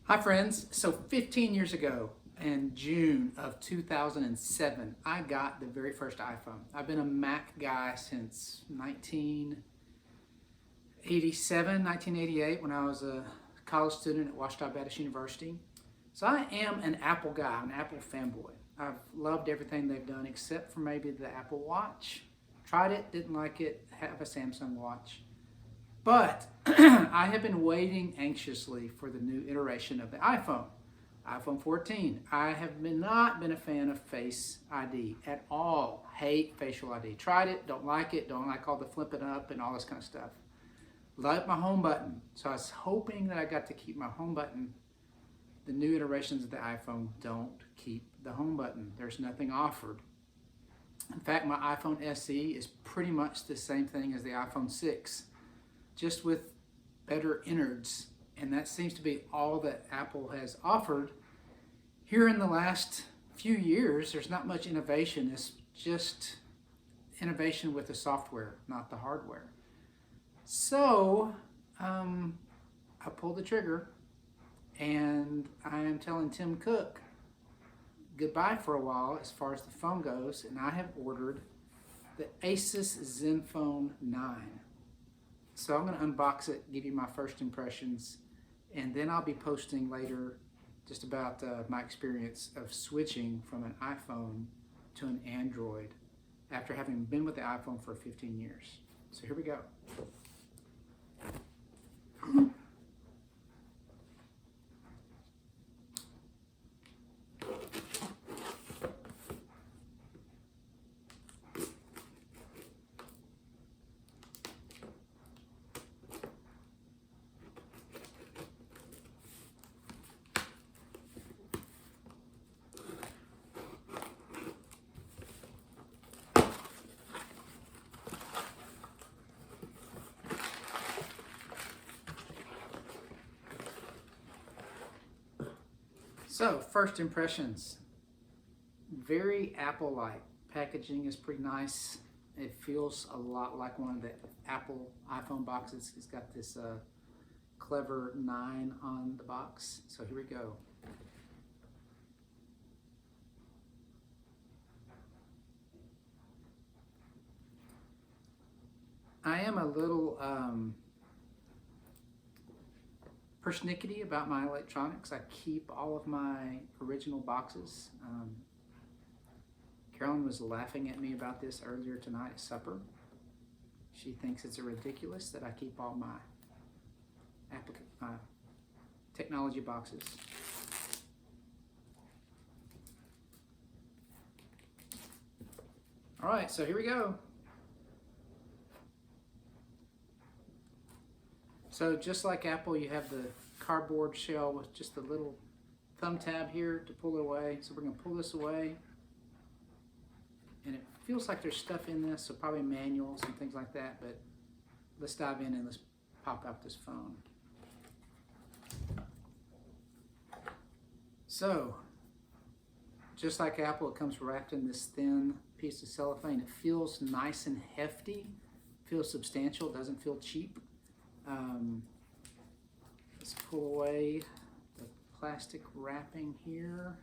Hi friends, so 15 years ago in June of 2007, I got the very first iPhone. I've been a Mac guy since 1987, 1988 when I was a college student at Washington Baptist University. So I am an Apple guy, an Apple fanboy. I've loved everything they've done except for maybe the Apple Watch. Tried it, didn't like it, have a Samsung watch. But I have been waiting anxiously for the new iteration of the iPhone, iPhone 14. I have not been a fan of Face ID at all. Hate facial ID. Tried it, don't like all the flipping up and all this kind of stuff. Like my home button. So I was hoping that I got to keep my home button. The new iterations of the iPhone don't keep the home button. There's nothing offered. In fact, my iPhone SE is pretty much the same thing as the iPhone 6. Just with better innards, and that seems to be all that Apple has offered. Here in the last few years, there's not much innovation. It's just innovation with the software, not the hardware. So I pulled the trigger, and I am telling Tim Cook goodbye for a while as far as the phone goes, and I have ordered the Asus Zenfone 9. So I'm going to unbox it, give you my first impressions, and then I'll be posting later just about my experience of switching from an iPhone to an Android after having been with the iPhone for 15 years. So here we go. So, first impressions. Very Apple-like. Packaging is pretty nice. It feels a lot like one of the Apple iPhone boxes. It's got this clever 9 on the box. So here we go. I am a little persnickety about my electronics. I keep all of my original boxes. Carolyn was laughing at me about this earlier tonight at supper. She thinks it's ridiculous that I keep all my technology boxes. All right, so here we go. So just like Apple, you have the cardboard shell with just a little thumb tab here to pull it away. So we're going to pull this away. And it feels like there's stuff in this, so probably manuals and things like that. But let's dive in and let's pop out this phone. So, just like Apple, it comes wrapped in this thin piece of cellophane. It feels nice and hefty, feels substantial, doesn't feel cheap. Let's pull away the plastic wrapping here.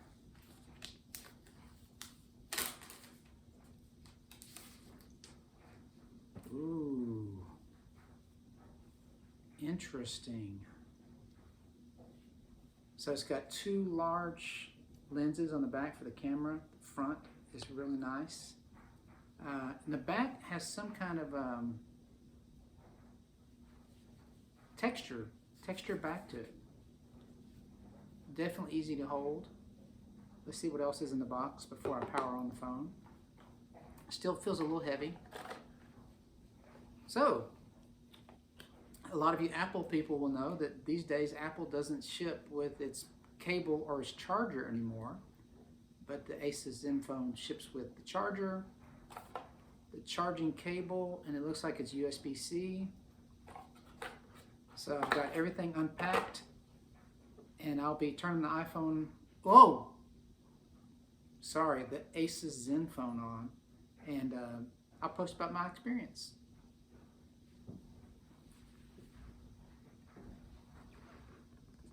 Ooh, interesting. So it's got two large lenses on the back for the camera. The front is really nice. And the back has some kind of texture back to it. Definitely easy to hold. Let's see what else is in the box before I power on the phone. Still feels a little heavy. So, a lot of you Apple people will know that these days Apple doesn't ship with its cable or its charger anymore, but the Asus Zenfone ships with the charger, the charging cable, and it looks like it's USB-C. So I've got everything unpacked, and I'll be turning the iPhone, the Asus Zenfone on, and I'll post about my experience.